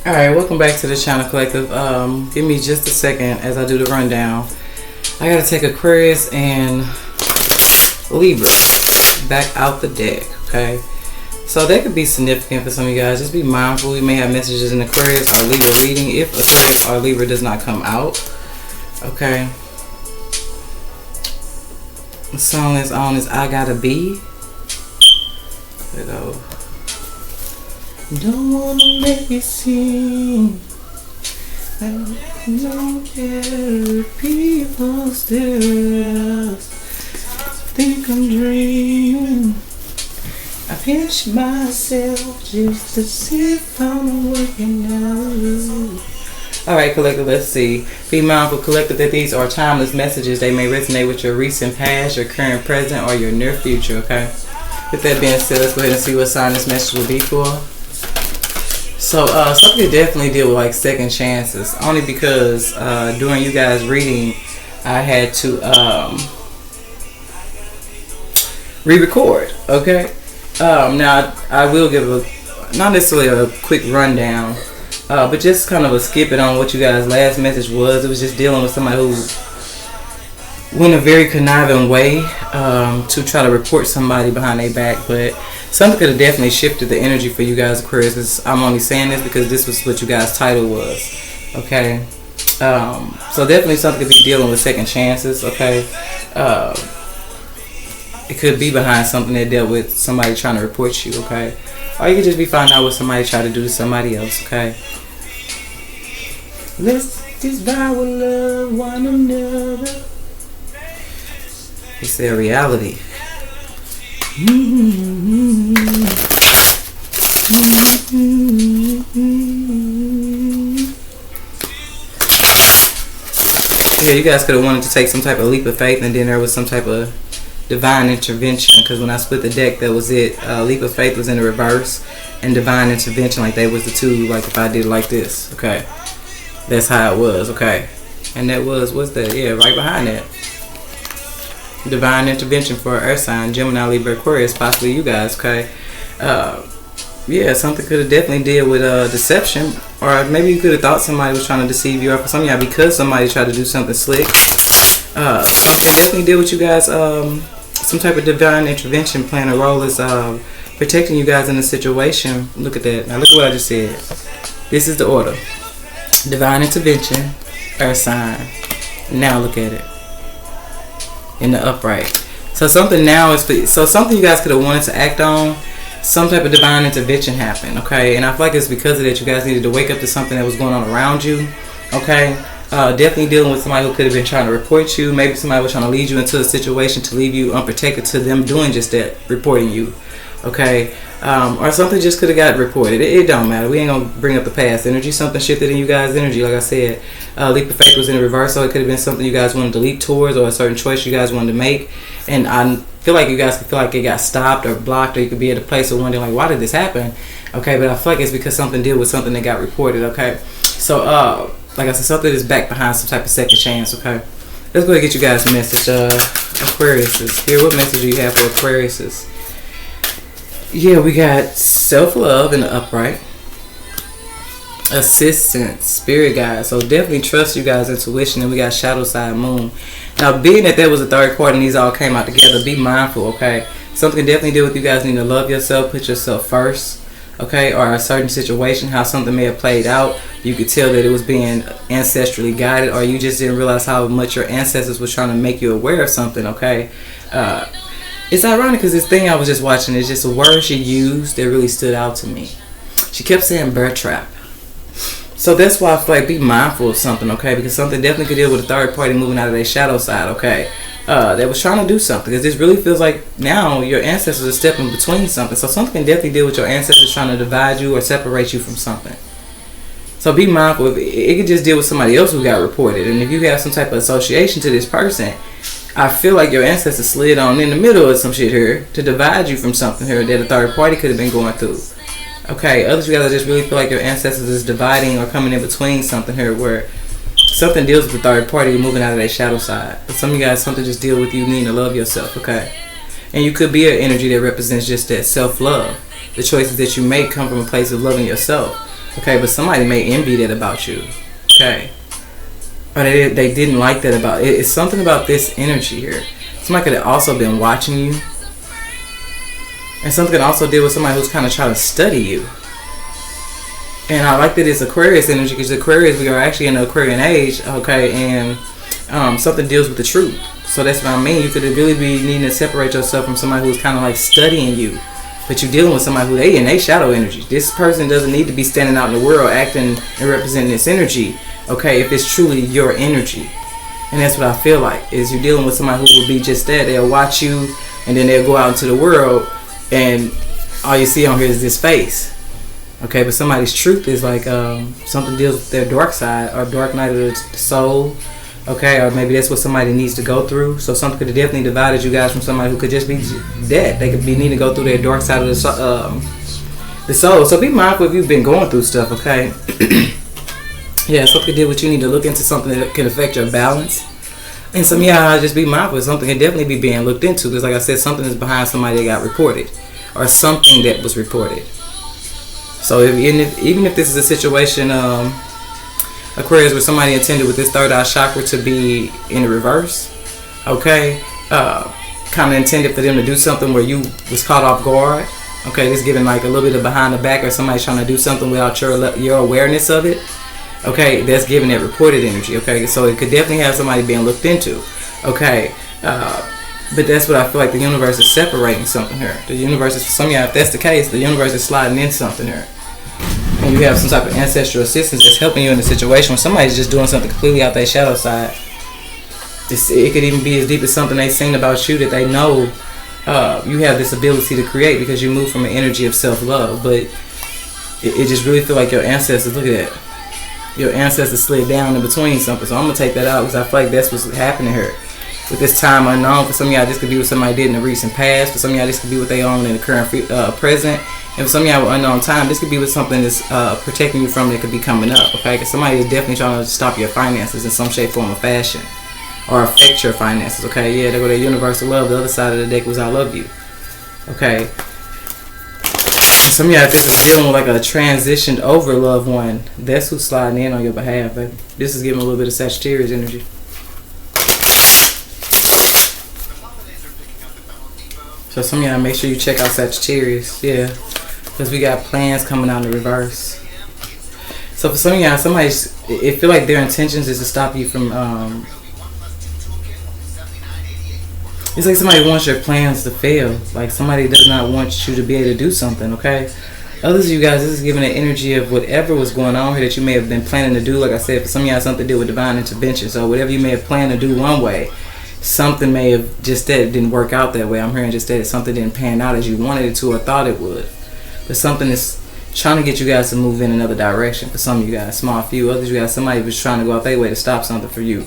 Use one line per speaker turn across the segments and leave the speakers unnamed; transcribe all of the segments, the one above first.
Alright, welcome back to the channel, Collective. Give me just a second as I do the rundown. I gotta take Aquarius and Libra back out the deck, okay? So that could be significant for some of you guys. Just be mindful. We may have messages in Aquarius or Libra reading if Aquarius or Libra does not come out, okay? The song is on is I Gotta Be. There we go. Don't wanna make it seem I don't care if people stare at us. Think I'm dreaming. I pinch myself just to see if I'm working out. Alright, Collective, let's see. Be mindful, Collective, that these are timeless messages. They may resonate with your recent past, your current present, or your near future, okay? With that being said, let's go ahead and see what sign this message will be for. So, something could definitely deal with like second chances. Only because during you guys' reading, I had to re-record, okay? Now, I will give not necessarily a quick rundown, but just kind of a skipping on what you guys' last message was. It was just dealing with somebody who went a very conniving way to try to report somebody behind their back, but something could have definitely shifted the energy for you guys, Aquarius. I'm only saying this because this was what you guys' title was, okay? So definitely something could be dealing with second chances, okay? It could be behind something that dealt with somebody trying to report you, okay? Or you could just be finding out what somebody tried to do to somebody else, okay? Let's just vow to love one another. It's their reality. Yeah, you guys could have wanted to take some type of leap of faith, and then there was some type of divine intervention, because when I split the deck, that was it. Leap of faith was in the reverse, and divine intervention, like they was the two, like if I did it like this, okay? That's how it was, okay? And that was, what's that? Yeah, right behind that. Divine intervention for Earth sign, Gemini, Libra, Aquarius, possibly you guys, okay? Yeah, something could have definitely dealt with deception, or maybe you could have thought somebody was trying to deceive you, or for some of y'all, because somebody tried to do something slick. Something definitely deal with you guys. Some type of divine intervention playing a role is protecting you guys in a situation. Look at that. Now look at what I just said. This is the order. Divine intervention, Earth sign. Now look at it. In the upright. So something now is, so something you guys could have wanted to act on, some type of divine intervention happened, okay? And I feel like it's because of that you guys needed to wake up to something that was going on around you, okay? Definitely dealing with somebody who could have been trying to report you. Maybe somebody was trying to lead you into a situation to leave you unprotected, to them doing just that, reporting you, okay? Or something just could have got reported. It don't matter. We ain't gonna bring up the past energy. Something shifted in you guys' energy. Like I said, leap of faith was in the reverse, so it could have been something you guys wanted to leap towards, or a certain choice you guys wanted to make. And I feel like you guys could feel like it got stopped or blocked, or you could be at a place of wondering, like, why did this happen? Okay, but I feel like it's because something deal with something that got reported, okay? So, like I said, something is back behind some type of second chance, okay? Let's go ahead and get you guys a message. Aquarius. Here, what message do you have for Aquarius? Yeah, we got self-love in the upright. Assistance, spirit guide. So definitely trust you guys' intuition. And we got shadow side moon. Now, being that there was a third quarter and these all came out together, be mindful, okay? Something can definitely deal with you guys needing to love yourself, put yourself first, okay? Or a certain situation, how something may have played out. You could tell that it was being ancestrally guided, or you just didn't realize how much your ancestors was trying to make you aware of something, okay? It's ironic because this thing I was just watching is just a word she used that really stood out to me. She kept saying bear trap. So that's why I feel like be mindful of something, okay? Because something definitely could deal with a third party moving out of their shadow side, okay? That was trying to do something. Because this really feels like now your ancestors are stepping between something. So something can definitely deal with your ancestors trying to divide you or separate you from something. So be mindful. It could just deal with somebody else who got reported. And if you have some type of association to this person, I feel like your ancestors slid on in the middle of some shit here to divide you from something here that a third party could have been going through. Okay, others of you guys just really feel like your ancestors is dividing or coming in between something here where something deals with the third party moving out of their shadow side. But some of you guys, something just deal with you needing to love yourself, okay? And you could be an energy that represents just that self-love. The choices that you make come from a place of loving yourself. Okay, but somebody may envy that about you. Okay. Or they didn't like that about it. It's something about this energy here. Somebody could have also been watching you. And something could also deal with somebody who's kind of trying to study you. And I like that it's Aquarius energy, because Aquarius, we are actually in the Aquarian age, okay, and something deals with the truth. So that's what I mean. You could really be needing to separate yourself from somebody who's kind of like studying you. But you're dealing with somebody who they shadow energy. This person doesn't need to be standing out in the world acting and representing this energy, okay, if it's truly your energy. And that's what I feel like, is you're dealing with somebody who will be just that. They'll watch you, and then they'll go out into the world, and all you see on here is this face. Okay, but somebody's truth is like something deals with their dark side, or dark night of the soul. Okay, or maybe that's what somebody needs to go through. So something could have definitely divided you guys from somebody who could just be dead. They could be needing to go through their dark side of the soul. So be mindful if you've been going through stuff, okay? Yeah, something could deal with you. Need to look into something that can affect your balance. And some y'all just be mindful. Something can definitely be being looked into, because like I said, something is behind somebody that got reported, or something that was reported. So even if this is a situation, Aquarius, where somebody intended with this third eye chakra to be in the reverse, okay, kind of intended for them to do something where you was caught off guard, okay, this giving like a little bit of behind the back, or somebody trying to do something without your awareness of it, okay, that's giving that reported energy, okay, so it could definitely have somebody being looked into, okay, but that's what I feel like the universe is separating something here. The universe is, for some of y'all, if that's the case, the universe is sliding in something here. And you have some type of ancestral assistance that's helping you in the situation when somebody's just doing something completely out their shadow side. It could even be as deep as something they've seen about you that they know you have this ability to create, because you move from an energy of self-love. But it just really feel like your ancestors, look at that. Your ancestors slid down in between something. So I'm going to take that out, because I feel like that's what's happening here. With this time unknown, for some of y'all, this could be what somebody did in the recent past. For some of y'all, this could be what they own in the current present. And for some of y'all with unknown time, this could be what something is protecting you from that could be coming up, okay? Because somebody is definitely trying to stop your finances in some shape, form, or fashion. Or affect your finances, okay? Yeah, they go to universal love. The other side of the deck was I love you, okay? Some of y'all, if this is dealing with like a transitioned over loved one, that's who's sliding in on your behalf, baby. This is giving a little bit of Sagittarius energy. So some of y'all, make sure you check out Sagittarius, yeah, because we got plans coming out in the reverse. So for some of y'all, it feel like their intentions is to stop you from, it's like somebody wants your plans to fail. Like somebody does not want you to be able to do something, okay? Others of you guys, this is giving an energy of whatever was going on here that you may have been planning to do. Like I said, for some of y'all, something to do with divine intervention. So whatever you may have planned to do one way, something may have just that it didn't work out that way. I'm hearing just that something didn't pan out as you wanted it to or thought it would. But something is trying to get you guys to move in another direction. For some of you guys, small few. Others of you guys, somebody was trying to go out their way to stop something for you.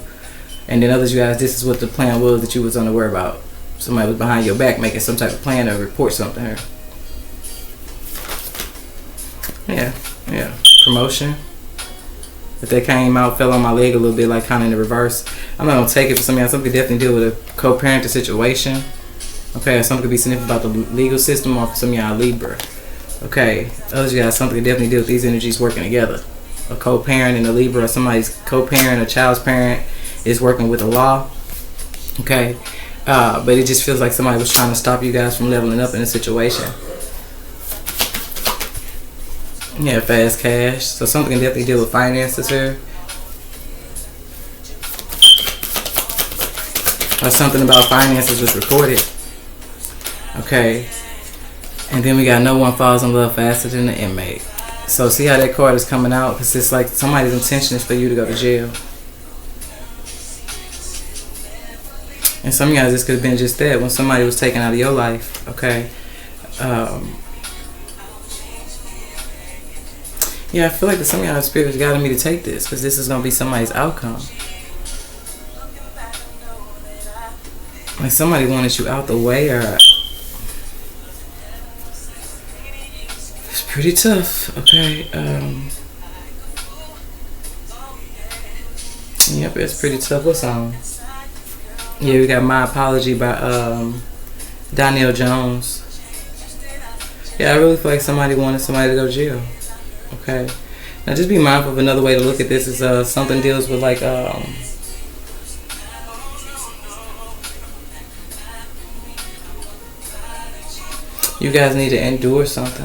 And then others of you guys, this is what the plan was that you was unaware about. Somebody was behind your back making some type of plan to report something here. Yeah. Promotion. If that came out, fell on my leg a little bit, like kind of in the reverse. I'm not gonna take it for some of y'all. Some could definitely deal with a co-parenting situation. Okay, or something could be significant about the legal system, or for some of y'all, Libra. Okay, others of you guys, something could definitely deal with these energies working together. A co-parent and a Libra, or somebody's co-parent, a child's parent is working with the law. Okay, but it just feels like somebody was trying to stop you guys from leveling up in a situation. Yeah, fast cash. So something can definitely deal with finances here. Or something about finances was reported. Okay. And then we got no one falls in love faster than the inmate. So see how that card is coming out? Because it's like somebody's intention is for you to go to jail. And some of you guys, this could have been just that, when somebody was taken out of your life. Okay. Yeah, I feel like some of y'all spirits guided me to take this, because this is going to be somebody's outcome. Like somebody wanted you out the way, or it's pretty tough. Okay. Yep, it's pretty tough. What song? Yeah, we got My Apology by Donnell Jones. Yeah, I really feel like somebody wanted somebody to go to jail. Okay. Now just be mindful of another way to look at this is something deals with like you guys need to endure something.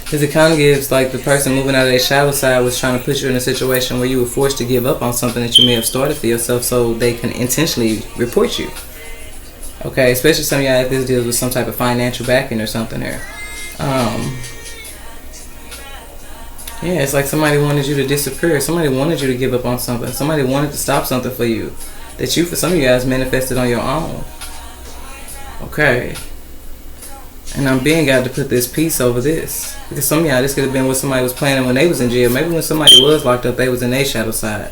Because it kind of gives like the person moving out of their shadow side was trying to put you in a situation where you were forced to give up on something that you may have started for yourself so they can intentionally report you. Okay, especially some of y'all if this deals with some type of financial backing or something there. Yeah, it's like somebody wanted you to disappear. Somebody wanted you to give up on something. Somebody wanted to stop something for you that you, for some of you guys, manifested on your own. Okay. And I'm being got to put this piece over this. Because some of y'all, this could have been what somebody was planning when they was in jail. Maybe when somebody was locked up, they was in their shadow side.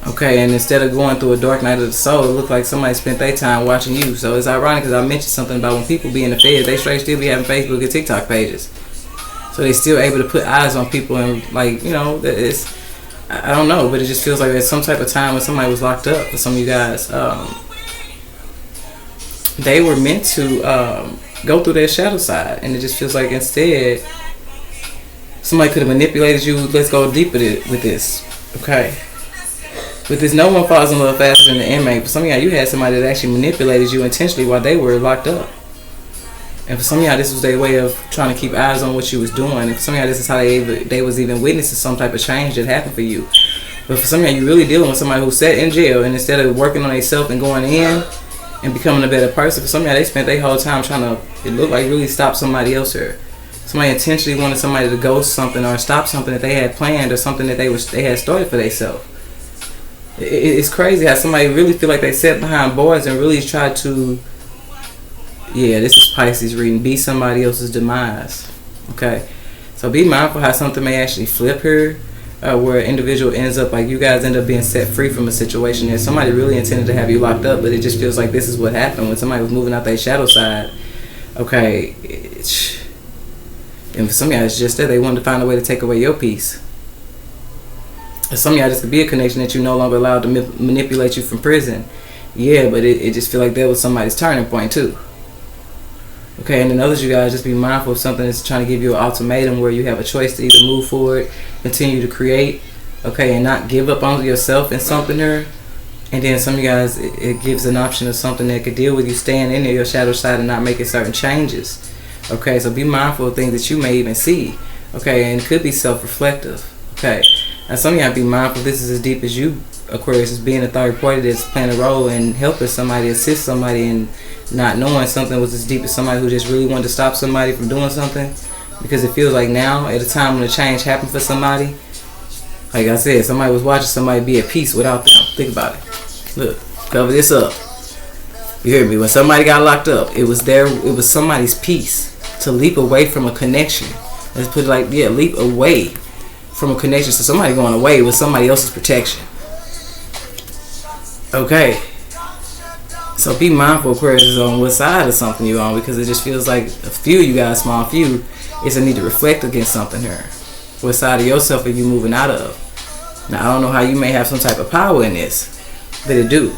Okay, and instead of going through a dark night of the soul, it looked like somebody spent their time watching you. So it's ironic because I mentioned something about when people be in the feds, they straight still be having Facebook and TikTok pages. So they still able to put eyes on people and like, you know, it's, I don't know, but it just feels like there's some type of time when somebody was locked up for some of you guys. They were meant to go through their shadow side, and it just feels like instead somebody could have manipulated you. Let's go deeper with this. Okay, with this, no one falls in love faster than the inmate. For some of y'all, you had somebody that actually manipulated you intentionally while they were locked up, and for some of y'all, this was their way of trying to keep eyes on what you was doing. And for some of y'all, this is how they was even witnessing some type of change that happened for you. But for some of y'all, you really dealing with somebody who sat in jail, and instead of working on themselves and going in and becoming a better person, for some of y'all, they spent their whole time trying to, it looked like, really stop somebody else here. Somebody intentionally wanted somebody to ghost something or stop something that they had planned or something that they had started for themselves. It's crazy how somebody really feel like they sat behind bars and really tried to, yeah, this is Pisces reading, be somebody else's demise. Okay, so be mindful how something may actually flip here. Where an individual ends up like you guys end up being set free from a situation that somebody really intended to have you locked up, but it just feels like this is what happened when somebody was moving out their shadow side. Okay, and for some of y'all it's just that they wanted to find a way to take away your peace. And some of y'all, this could be a connection that you no longer allowed to manipulate you from prison. Yeah, but it just feel like that was somebody's turning point too. Okay, and then others, you guys, just be mindful of something that's trying to give you an ultimatum where you have a choice to either move forward, continue to create, okay, and not give up on yourself in something there. And then some of you guys, it gives an option of something that could deal with you staying in there, your shadow side, and not making certain changes. Okay, so be mindful of things that you may even see. Okay, and it could be self-reflective. Okay, now some of y'all be mindful, this is as deep as you, Aquarius, is being a third party that's playing a role in helping somebody, assist somebody, and not knowing something was as deep as somebody who just really wanted to stop somebody from doing something. Because it feels like now, at a time when a change happened for somebody, like I said, somebody was watching somebody be at peace without them. Think about it. Look, cover this up. You hear me? When somebody got locked up, it was somebody's peace to leap away from a connection. Let's put it like, yeah, leap away from a connection. So somebody going away with somebody else's protection. Okay. So be mindful, Aquarius, on what side of something you're on, because it just feels like a few, you guys, small few, is a need to reflect against something here. What side of yourself are you moving out of? Now, I don't know how you may have some type of power in this, but it do.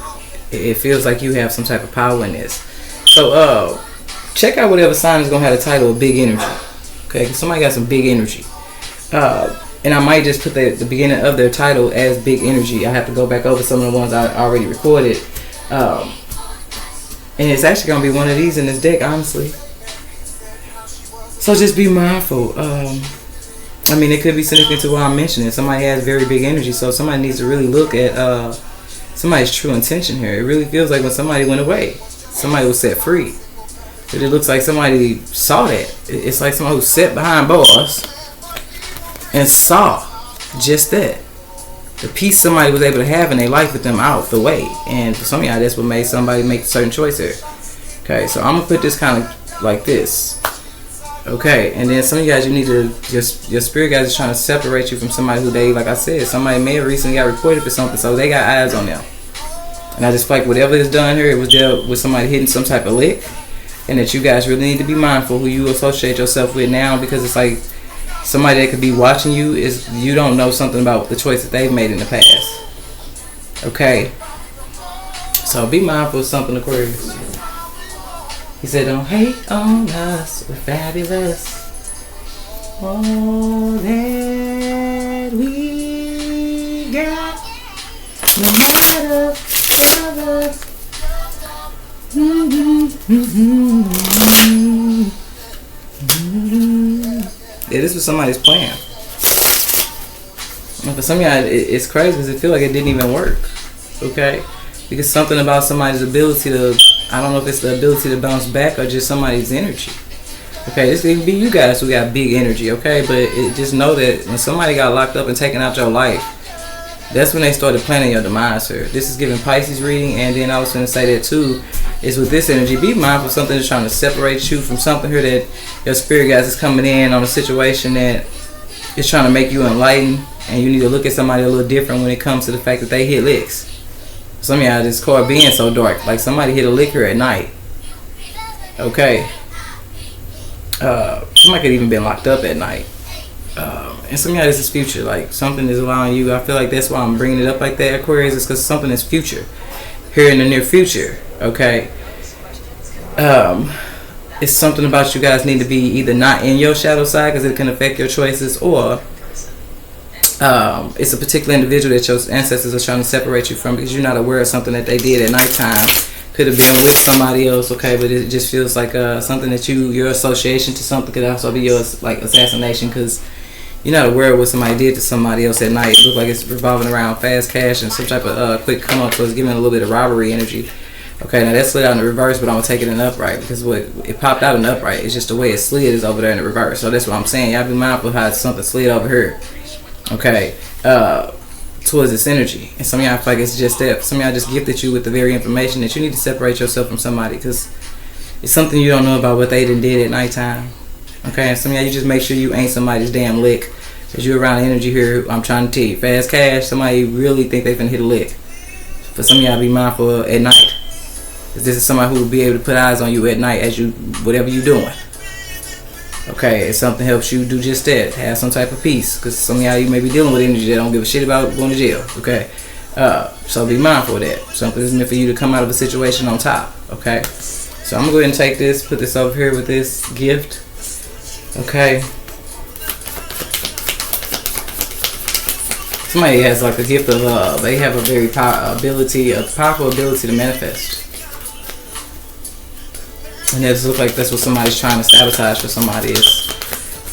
It feels like you have some type of power in this. So, check out whatever sign is going to have the title of Big Energy. Okay, because somebody got some big energy. And I might just put the beginning of their title as Big Energy. I have to go back over some of the ones I already recorded. And it's actually going to be one of these in this deck, honestly. So just be mindful. I mean, it could be significant to what I'm mentioning. Somebody has very big energy, so somebody needs to really look at somebody's true intention here. It really feels like when somebody went away, somebody was set free. But it looks like somebody saw that. It's like someone who sat behind bars and saw just that. The peace somebody was able to have in their life with them out the way. And for some of y'all, that's what made somebody make a certain choice here. Okay, so I'm going to put this kind of like this. Okay, and then some of you guys, you need to, your spirit guys is trying to separate you from somebody who they, like I said, somebody may have recently got reported for something, so they got eyes on them. And I just feel like whatever is done here, it was dealt with somebody hitting some type of lick. And that you guys really need to be mindful who you associate yourself with now, because it's like somebody that could be watching you is, you don't know something about the choice that they've made in the past. Okay, so be mindful of something, Aquarius. He said, don't hate on us, we're fabulous. all that we got, no matter what. Yeah, this was somebody's plan. And for some of y'all, it's crazy because it feels like it didn't even work. Okay? Because something about somebody's ability to, I don't know if it's the ability to bounce back or just somebody's energy. Okay, this could be you guys who got big energy, okay? But just know that when somebody got locked up and taken out your life, that's when they started planning your demise here. This is giving Pisces reading, and then I was going to say that too, is with this energy, be mindful of something that's trying to separate you from something here that your spirit guys is coming in on a situation that is trying to make you enlightened, and you need to look at somebody a little different when it comes to the fact that they hit licks. Some of y'all, this card being so dark, like somebody hit a lick here at night. Okay. Somebody could even been locked up at night. And some of y'all, this is future. Like something is allowing you. I feel like that's why I'm bringing it up like that, Aquarius, is because something is future here in the near future. Okay. It's something about you guys need to be either not in your shadow side because it can affect your choices, or it's a particular individual that your ancestors are trying to separate you from because you're not aware of something that they did at nighttime. Could have been with somebody else, okay, but it just feels like something that your association to something could also be your like assassination because you're not aware of what somebody did to somebody else at night. It looks like it's revolving around fast cash and some type of quick come up, so it's giving a little bit of robbery energy. Okay, now that slid out in the reverse, but I'm gonna take it in the upright because what it popped out in the upright. It's just the way it slid is over there in the reverse. So that's what I'm saying. Y'all be mindful of how something slid over here. Okay, towards this energy, and some of y'all feel like it's just that. Some of y'all just gifted you with the very information that you need to separate yourself from somebody because it's something you don't know about what they done did at nighttime. Okay, and some of y'all, you just make sure you ain't somebody's damn lick because you're around the energy here. I'm trying to tell you, fast cash. Somebody really think they finna hit a lick. For some of y'all, be mindful at night. Because this is somebody who will be able to put eyes on you at night as you, whatever you're doing. Okay, if something helps you do just that, have some type of peace. Because some of y'all, you may be dealing with energy that don't give a shit about going to jail. Okay, so be mindful of that. Something is meant for you to come out of a situation on top. Okay, so I'm going to go ahead and take this, put this over here with this gift. Okay. Somebody has like a gift of love. They have a very powerful ability to manifest. And it looks like that's what somebody's trying to sabotage for somebody. Is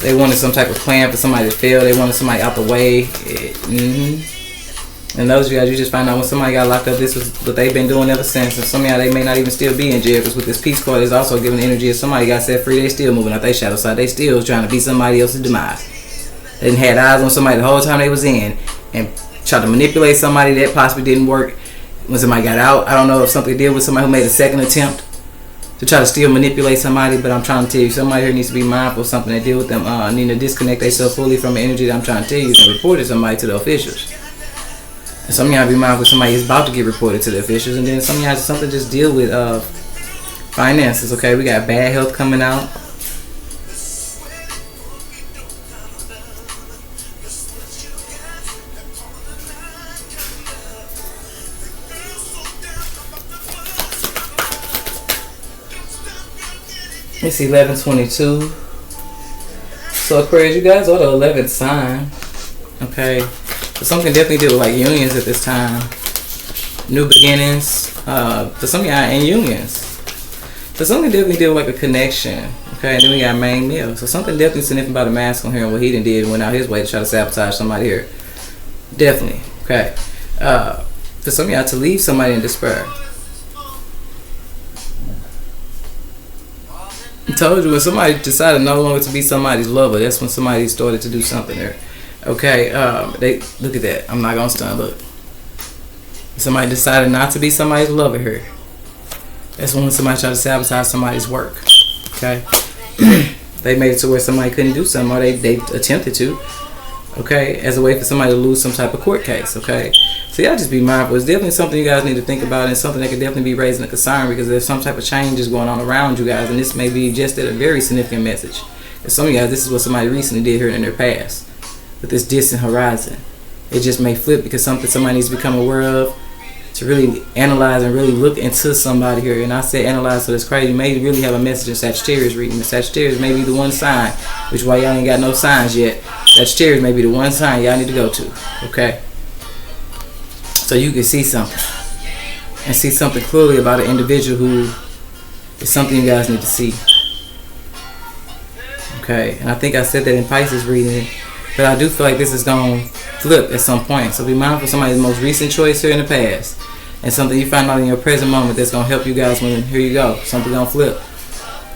they wanted some type of plan for somebody to fail. They wanted somebody out the way. And those of you guys, you just find out when somebody got locked up, this was what they've been doing ever since. And some of y'all, they may not even still be in jail because with this peace card, is also giving the energy if somebody got set free, they still moving out their shadow side. They still trying to be somebody else's demise. They didn't had eyes on somebody the whole time they was in and tried to manipulate somebody that possibly didn't work when somebody got out. I don't know if something did with somebody who made a second attempt to try to still manipulate somebody, but I'm trying to tell you, somebody here needs to be mindful of something that deal with them, need to disconnect themselves fully from the energy that I'm trying to tell you and report somebody to the officials. And some of y'all be mindful somebody is about to get reported to the officials, and then some of y'all have something just deal with finances. Okay, we got bad health coming out. It's 11:22. So Aquarius, you guys are the 11th sign. Okay, so something definitely deal with like unions at this time, new beginnings. For some of y'all in unions, so something definitely deal with like a connection. Okay, and then we got main male. So something definitely significant about a masculine here and what he done did, went out his way to try to sabotage somebody here. Definitely. Okay, for some of y'all to leave somebody in despair. I told you when somebody decided no longer to be somebody's lover, that's when somebody started to do something there. Okay, they look at that. I'm not gonna stun. Look, somebody decided not to be somebody's lover here. That's when somebody tried to sabotage somebody's work. Okay, they made it to where somebody couldn't do something, or they attempted to. Okay, as a way for somebody to lose some type of court case. Okay, so y'all just be mindful. It's definitely something you guys need to think about, and something that could definitely be raising a concern because there's some type of changes going on around you guys, and this may be just a very significant message. And some of you guys, this is what somebody recently did here in their past with this distant horizon. It just may flip because something somebody needs to become aware of to really analyze and really look into somebody here. And I said analyze, so it's crazy. You may really have a message in Sagittarius reading. The Sagittarius may be the one sign, which why y'all ain't got no signs yet. Sagittarius may be the one sign y'all need to go to. Okay? So you can see something. And see something clearly about an individual who is something you guys need to see. Okay? And I think I said that in Pisces reading. But I do feel like this is going to flip at some point. So be mindful of somebody's most recent choice here in the past. And something you find out in your present moment that's going to help you guys when, here you go, something going to flip.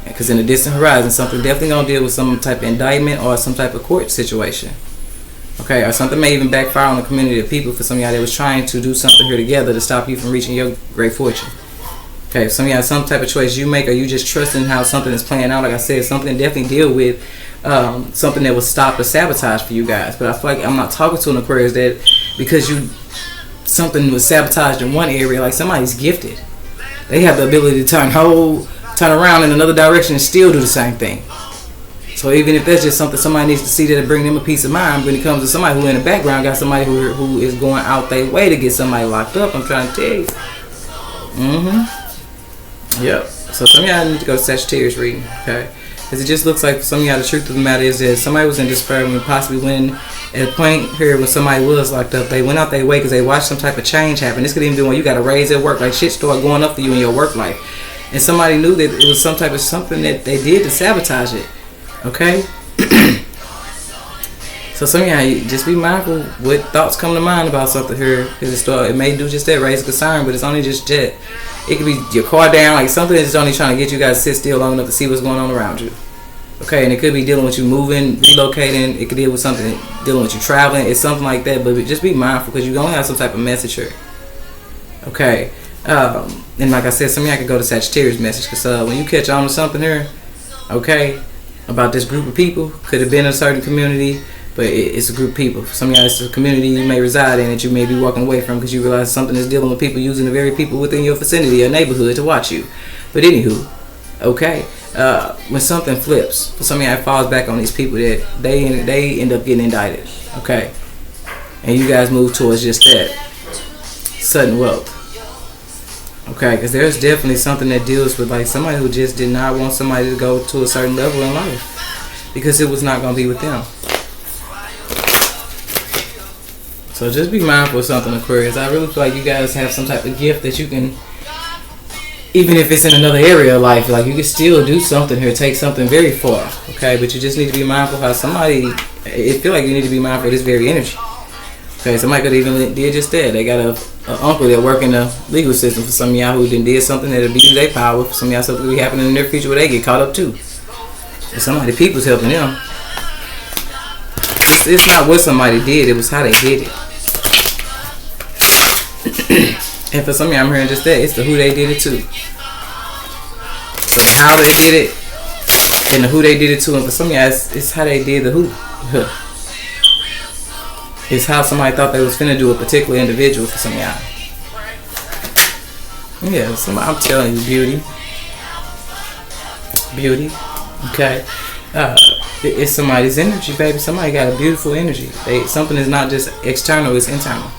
Because in the distant horizon, something definitely going to deal with some type of indictment or some type of court situation. Okay, or something may even backfire on the community of people for some of y'all that was trying to do something here together to stop you from reaching your great fortune. Okay, some of y'all, some type of choice you make, or you just trusting how something is playing out. Like I said, something definitely deal with something that will stop or sabotage for you guys. But I feel like I'm not talking to an Aquarius that because something was sabotaged in one area, like somebody's gifted. They have the ability to turn around in another direction and still do the same thing. So even if that's just something somebody needs to see that'll bring them a peace of mind, when it comes to somebody who in the background got somebody who is going out their way to get somebody locked up, I'm trying to tell you. Yep. So some of y'all need to go to Sagittarius reading, okay? Because it just looks like for some of y'all the truth of the matter is that somebody was in despair when possibly when at a point here when somebody was locked up, they went out their way because they watched some type of change happen. This could even be when you got a raise at work, like shit started going up for you in your work life. And somebody knew that it was some type of something that they did to sabotage it. Okay? So some of y'all just be mindful what thoughts come to mind about something here. Because it may do just that, raise a concern, but it's only just that. It could be your car down, like something that's only trying to get you guys to sit still long enough to see what's going on around you. Okay, and it could be dealing with you moving, relocating. It could deal with something dealing with you traveling. It's something like that, but just be mindful because you're going to have some type of message here. Okay, and like I said, some of y'all could go to Sagittarius message because when you catch on to something here, okay, about this group of people, could have been a certain community, but it's a group of people. For some of y'all, it's a community you may reside in that you may be walking away from because you realize something is dealing with people using the very people within your vicinity or neighborhood to watch you. But anywho, okay, when something flips, for some of y'all, it falls back on these people that they end up getting indicted. Okay, and you guys move towards just that sudden wealth. Okay, because there's definitely something that deals with like somebody who just did not want somebody to go to a certain level in life because it was not going to be with them. So just be mindful of something, Aquarius. I really feel like you guys have some type of gift that you can, even if it's in another area of life, like you can still do something here, take something very far. Okay, but you just need to be mindful of how somebody, it feel like you need to be mindful of this very energy. Okay, somebody could even did just that. They got a uncle that work in the legal system. For some of y'all who did something that abused their power. For some of y'all, something will be happening in their future where they get caught up too. And somebody, people's helping them. It's not what somebody did, it was how they did it. And for some of y'all, I'm hearing just that. It's the who they did it to. So the how they did it and the who they did it to. And for some of y'all, it's how they did the who. It's how somebody thought they was finna do a particular individual for some of y'all. Yeah, I'm telling you, beauty. Beauty. Okay. It's somebody's energy, baby. Somebody got a beautiful energy. Something is not just external, it's internal.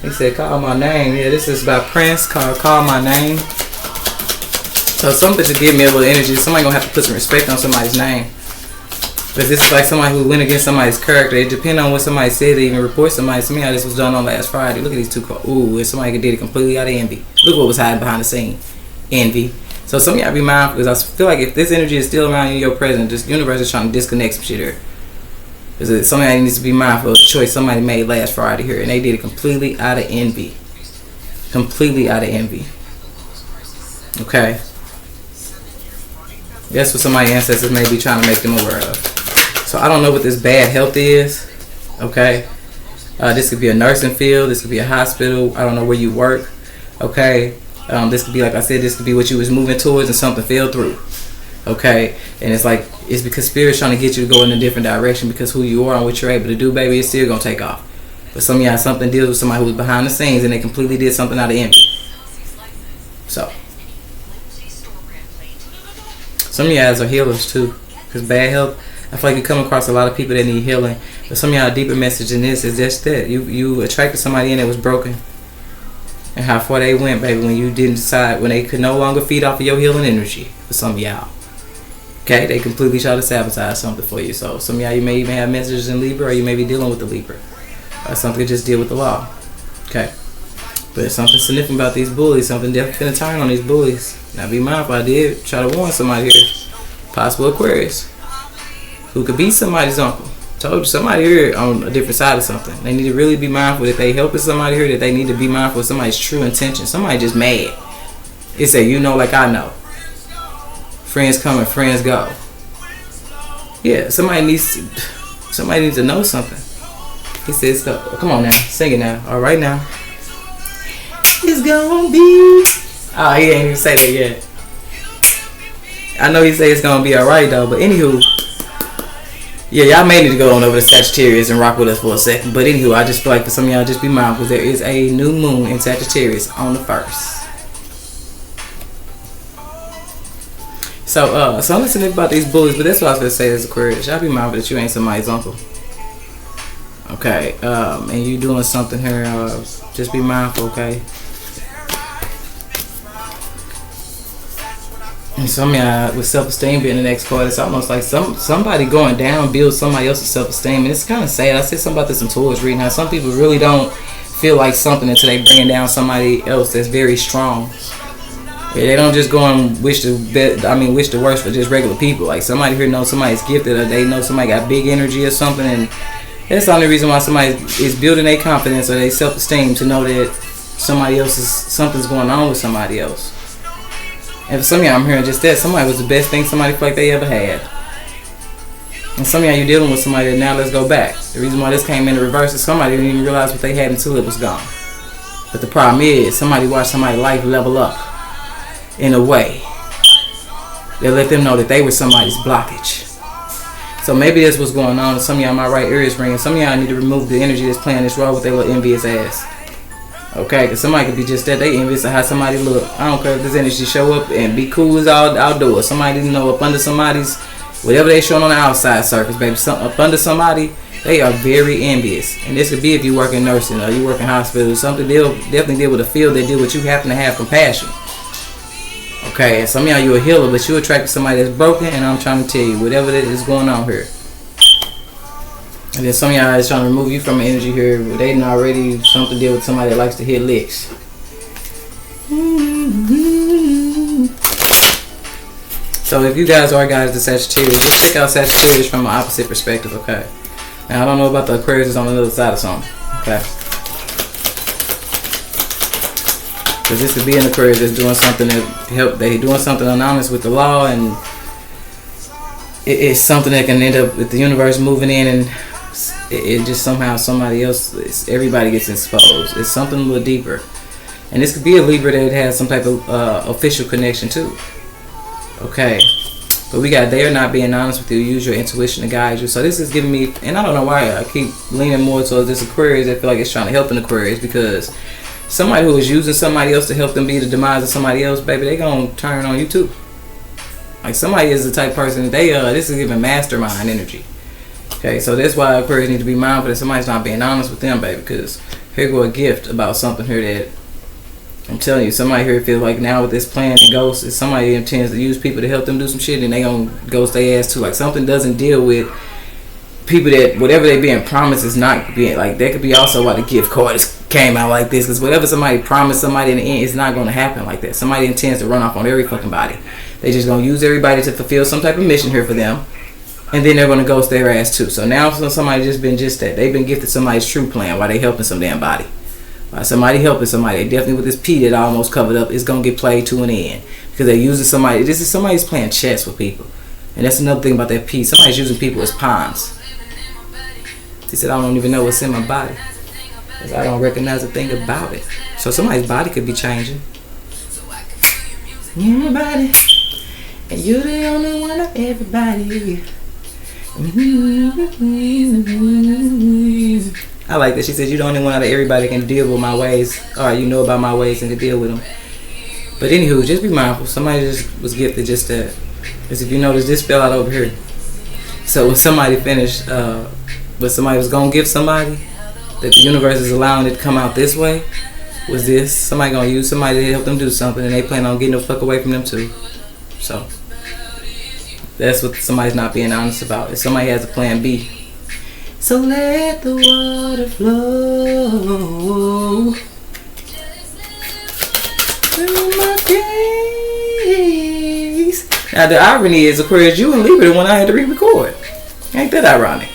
He said, call my name. Yeah, this is by Prince called Call My Name. So something to give me a little energy. Somebody gonna have to put some respect on somebody's name. Because this is like somebody who went against somebody's character. It depends on what somebody said to even report somebody. Some of y'all, this was done on last Friday. Look at these two cards. Ooh, and somebody did it completely out of envy. Look what was hiding behind the scene. Envy. So some of y'all be mindful because I feel like if this energy is still around you in your present, this universe is trying to disconnect some shit here. Because somebody needs to be mindful of the choice somebody made last Friday here. And they did it completely out of envy. Completely out of envy. Okay. That's what somebody's ancestors may be trying to make them aware of. So I don't know what this bad health is. Okay. This could be a nursing field. This could be a hospital. I don't know where you work. Okay. This could be, like I said, this could be what you was moving towards and something fell through. Okay. And it's like, it's because Spirit's trying to get you to go in a different direction because who you are and what you're able to do, baby, it's still going to take off. But some of y'all, something deals with somebody who was behind the scenes and they completely did something out of envy. So. Some of y'all are healers too. Because bad health, I feel like you come across a lot of people that need healing. But some of y'all, a deeper message in this is just that. You attracted somebody in that was broken. and how far they went, baby, when you didn't decide, when they could no longer feed off of your healing energy for some of y'all. Okay, they completely try to sabotage something for you. So some of y'all, you may even have messages in Libra, or you may be dealing with the Libra, or something could just deal with the law. Okay, but something significant about these bullies, something definitely gonna turn on these bullies. Now be mindful, I did try to warn somebody here, possible Aquarius, who could be somebody's uncle. Told you, somebody here on a different side of something. They need to really be mindful that they helping somebody here, that they need to be mindful of somebody's true intention. Somebody just mad. It's a you know like I know. Friends come and friends go. Yeah, somebody needs to know something. He says, so, come on now, sing it now. All right now. It's gonna be. Oh, he ain't even say that yet. I know he say it's gonna be alright though, but anywho. Yeah, y'all may need to go on over to Sagittarius and rock with us for a second. But anywho, I just feel like for some of y'all, just be mindful. There is a new moon in Sagittarius on the 1st. So, I'm listening about these bullies, but that's what I was going to say as Aquarius. Y'all be mindful that you ain't somebody's uncle. Okay, and you doing something here, just be mindful, okay? And some of y'all, with self-esteem being the next card, it's almost like somebody going down builds somebody else's self-esteem. And it's kind of sad. I said something about this in Taurus reading. How some people really don't feel like something until they bring down somebody else that's very strong. Yeah, they don't just go and wish the worst for just regular people. Like somebody here knows somebody's gifted, or they know somebody got big energy or something, and that's the only reason why somebody is building their confidence or their self-esteem, to know that something's going on with somebody else. And for some of y'all, I'm hearing just that. Somebody was the best thing somebody felt like they ever had. And some of y'all, you're dealing with somebody that now let's go back. The reason why this came in the reverse is somebody didn't even realize what they had until it was gone. But the problem is, somebody watched somebody's life level up in a way that let them know that they were somebody's blockage. So maybe that's what's going on. Some of y'all, my right ear is ringing. Some of y'all need to remove the energy that's playing this role with their little envious ass. Okay, because somebody could be just that. They envious of how somebody look. I don't care if this energy show up and be cool as outdoors. Somebody didn't know up under somebody's, whatever they showing on the outside surface, baby. Up under somebody, they are very envious. And this could be if you work in nursing or you work in hospitals. Something they'll definitely deal with a field that deal with you happen to have compassion. Okay, and some of y'all, you're a healer, but you attract somebody that's broken, and I'm trying to tell you, whatever that is going on here. And then some of y'all is trying to remove you from the energy here. They didn't already something to deal with somebody that likes to hit licks. So if you guys are guys the Sagittarius, just check out Sagittarius from an opposite perspective, okay? Now I don't know about the Aquarius is on the other side of something, okay? Because this could be an Aquarius that's doing something that help. They doing something anonymous with the law, and it's something that can end up with the universe moving in, and it just somehow somebody else, everybody gets exposed. It's something a little deeper, and this could be a Libra that has some type of official connection too. Okay, but we got they are not being honest with you. Use your intuition to guide you. So this is giving me, and I don't know why I keep leaning more towards this Aquarius. I feel like it's trying to help an Aquarius, because somebody who is using somebody else to help them be the demise of somebody else, baby, they gonna turn on you too. Like somebody is the type of person that this is giving mastermind energy. Okay, so that's why Aquarius need to be mindful that somebody's not being honest with them, baby, because here go a gift about something here that I'm telling you, somebody here feels like now with this plan and ghost, is somebody intends to use people to help them do some shit, and they gonna ghost their ass too. Like something doesn't deal with people that whatever they being promised is not being, like that could be also why the gift card came out like this, because whatever somebody promised somebody in the end, it's not going to happen like that. Somebody intends to run off on every fucking body. They just going to use everybody to fulfill some type of mission here for them, and then they're going to ghost their ass too. So now somebody just been just that. They've been gifted somebody's true plan while they helping some damn body. While somebody helping somebody, they definitely with this P that almost covered up, is going to get played to an end, because they're using somebody. This is somebody's playing chess with people, and that's another thing about that P. Somebody's using people as pawns. He said, I don't even know what's in my body, because I don't recognize a thing about it. So somebody's body could be changing. Your body, and you're the only one of everybody. I like that. She said, you're the only one out of everybody that can deal with my ways, or you know about my ways and can deal with them. But anywho, just be mindful. Somebody just was gifted just that. Because if you notice, this fell out over here. So when somebody finished, but somebody was going to give somebody, that the universe is allowing it to come out this way, was this. Somebody gonna use somebody to help them do something, and they plan on getting the fuck away from them too. So that's what somebody's not being honest about. If somebody has a plan B. So let the water flow through my days. Now the irony is, Aquarius, you and Libra the one I had to re-record. Ain't that ironic?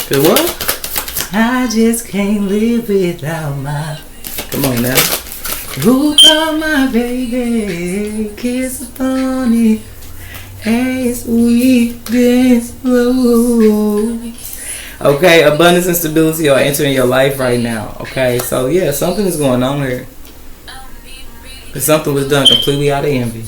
Cause what? I just can't live without my. Come on now. Who called my baby? Kiss upon it. As we dance slow. Okay, abundance and stability are entering your life right now. Okay, so yeah, something is going on here. But something was done completely out of envy.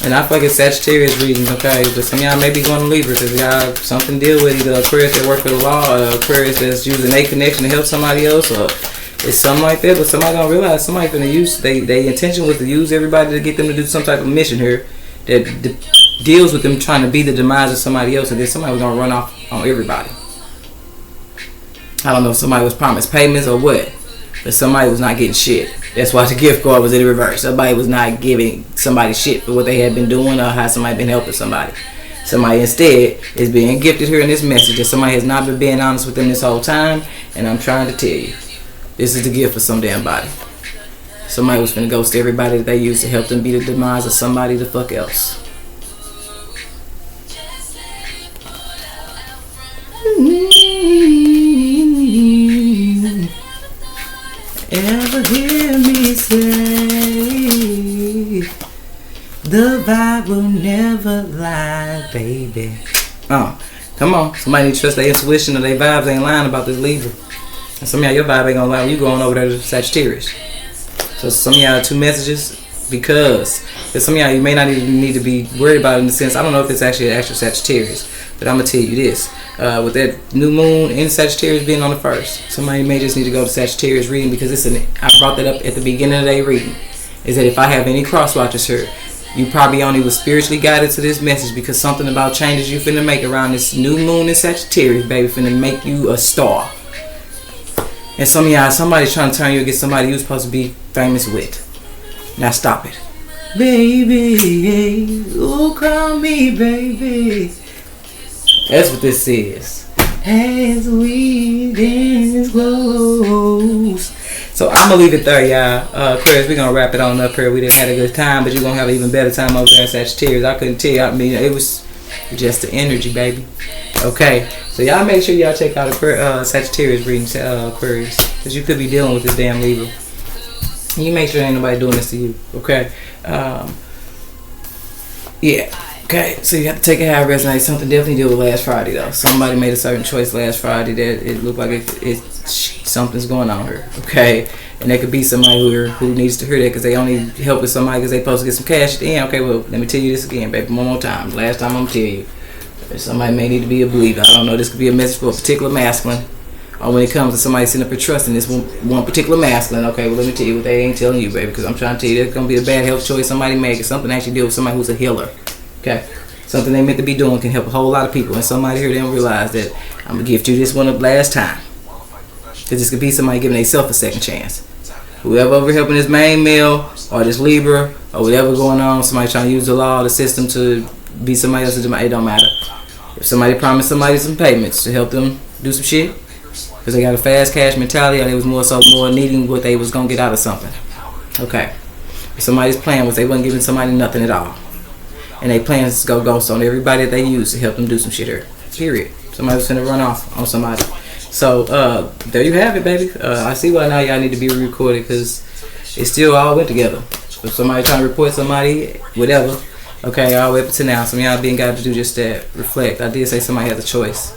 And I feel like it's Sagittarius reading, okay? But some of y'all may be going to Libra because y'all something deal with either Aquarius that work for the law or Aquarius that's using a connection to help somebody else, or it's something like that. But somebody gonna realize somebody gonna use they intention was to use everybody to get them to do some type of mission here that deals with them trying to be the demise of somebody else, and then somebody was gonna run off on everybody. I don't know if somebody was promised payments or what, but somebody was not getting shit. That's why the gift card was in the reverse. Somebody was not giving somebody shit for what they had been doing or how somebody been helping somebody. Somebody instead is being gifted here in this message that somebody has not been being honest with them this whole time, and I'm trying to tell you, this is the gift for some damn body. Somebody was finna ghost everybody that they used to help them be the demise of somebody the fuck else. Ever hear me say the vibe will never lie, baby? Oh, come on. Somebody need to trust their intuition or their vibes ain't lying about this Libra. And some of y'all, your vibe ain't gonna lie when you going over there to Sagittarius. So some of y'all 2 messages because some of y'all you may not even need to be worried about it in the sense, I don't know if it's actually an actual Sagittarius, but I'm gonna tell you this. With that new moon in Sagittarius being on the 1st, somebody may just need to go to Sagittarius reading because I brought that up at the beginning of the reading, is that if I have any cross watchers here, you probably only was spiritually guided to this message because something about changes you finna make around this new moon in Sagittarius, baby, finna make you a star. And some of y'all, somebody's trying to turn you against somebody you're supposed to be famous with. Now stop it. Baby, oh call me baby. That's what this is. As we dance close. So I'm gonna leave it there, y'all. Aquarius, we're gonna wrap it on up here. We done had a good time, but you're gonna have an even better time over there at Sagittarius. I couldn't tell you. I mean, it was just the energy, baby. Okay, so y'all make sure y'all check out Sagittarius reading, Aquarius, because you could be dealing with this damn Libra. You make sure ain't nobody doing this to you. Okay. Yeah. Okay, so you have to take it how it resonates. Something definitely deal with last Friday though. Somebody made a certain choice last Friday that it looked like something's going on here. Okay, and there could be somebody who needs to hear that because they only help with somebody because they supposed to get some cash at the end. Okay, well let me tell you this again, baby, one more time. Last time I'm gonna tell you, somebody may need to be a believer. I don't know. This could be a message for a particular masculine, or when it comes to somebody sitting up here trusting this one particular masculine. Okay, well let me tell you what they ain't telling you, baby, because I'm trying to tell you that's gonna be a bad health choice somebody make. It's something actually deal with somebody who's a healer. Okay, something they meant to be doing can help a whole lot of people, and somebody here they don't realize that I'm gonna gift you this one up last time, because this could be somebody giving themselves a second chance. Whoever over helping this main male or this Libra or whatever going on, somebody trying to use the law or the system to be somebody else's, it don't matter. If somebody promised somebody some payments to help them do some shit because they got a fast cash mentality, or they was more needing what they was gonna get out of something. Okay, if somebody's plan was they wasn't giving somebody nothing at all, and they plans to go ghost on everybody that they use to help them do some shit here. Period. Somebody was gonna run off on somebody. So there you have it, baby. I see why now y'all need to be recorded because it still all went together. If somebody trying to report somebody, whatever. Okay, all the way up to now. Some of y'all being got to do just that. Reflect. I did say somebody has a choice.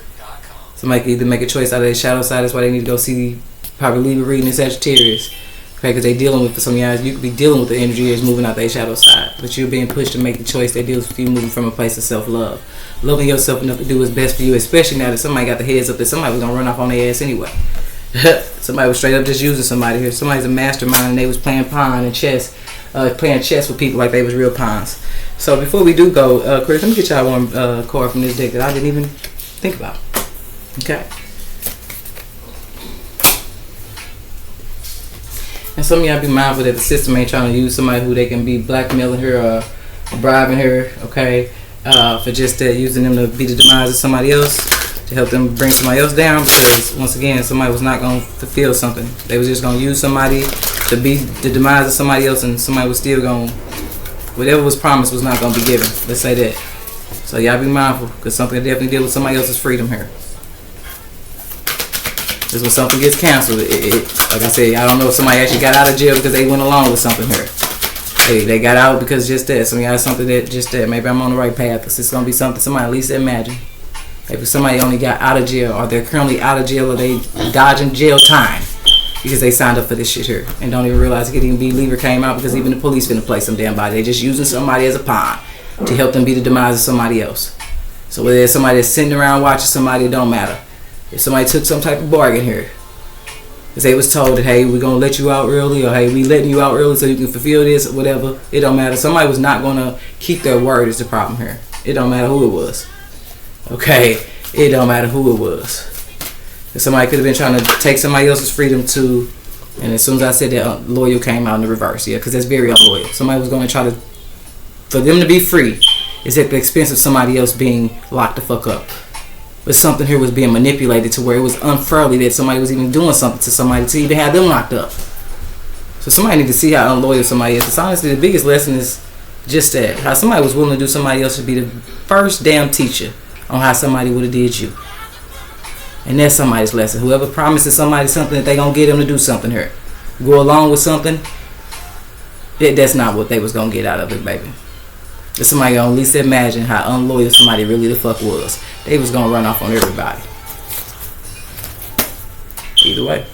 Somebody can either make a choice out of their shadow side. That's why they need to go see probably Libra reading in Sagittarius. Okay, because they dealing with, for some of y'all, you could be dealing with the energy that's moving out their shadow side. But you're being pushed to make the choice that deals with you moving from a place of self-love. Loving yourself enough to do what's best for you, especially now that somebody got the heads up that somebody was going to run off on their ass anyway. Somebody was straight up just using somebody here. Somebody's a mastermind and they was playing pawn and chess. Playing chess with people like they was real pawns. So before we do go, Chris, let me get y'all one card from this deck that I didn't even think about. Okay. And some of y'all be mindful that the system ain't trying to use somebody who they can be blackmailing her or bribing her, okay, for just using them to be the demise of somebody else, to help them bring somebody else down. Because once again, somebody was not going to fulfill something. They was just going to use somebody to be the demise of somebody else, and somebody was still going, whatever was promised was not going to be given. Let's say that. So y'all be mindful, because something definitely deal with somebody else's freedom here. Because when something gets canceled, like I said, I don't know if somebody actually got out of jail because they went along with something here. Hey, they got out because just that. So y'all something that just that. Maybe I'm on the right path, because it's gonna be something somebody at least imagine. Maybe somebody only got out of jail, or they're currently out of jail, or they dodging jail time because they signed up for this shit here and don't even realize it even be leave came out, because even the police finna play some damn body. They just using somebody as a pawn to help them be the demise of somebody else. So whether there's somebody that's sitting around watching somebody, it don't matter. If somebody took some type of bargain here, because they was told that, hey, we're going to let you out early, or hey, we letting you out early so you can fulfill this, or whatever, it don't matter. Somebody was not going to keep their word is the problem here. It don't matter who it was. Okay? It don't matter who it was. If somebody could have been trying to take somebody else's freedom too, and as soon as I said that, loyal came out in the reverse. Yeah, because that's very unloyal. Somebody was going to try to, for them to be free, is at the expense of somebody else being locked the fuck up. But something here was being manipulated to where it was unfairly that somebody was even doing something to somebody to even have them locked up. So somebody need to see how unloyal somebody is. Because honestly, the biggest lesson is just that. How somebody was willing to do somebody else should be the first damn teacher on how somebody would have did you. And that's somebody's lesson. Whoever promises somebody something that they gonna get them to do something here, go along with something, that's not what they was gonna get out of it, baby. If somebody gonna at least imagine how unloyal somebody really the fuck was, they was gonna run off on everybody. Either way.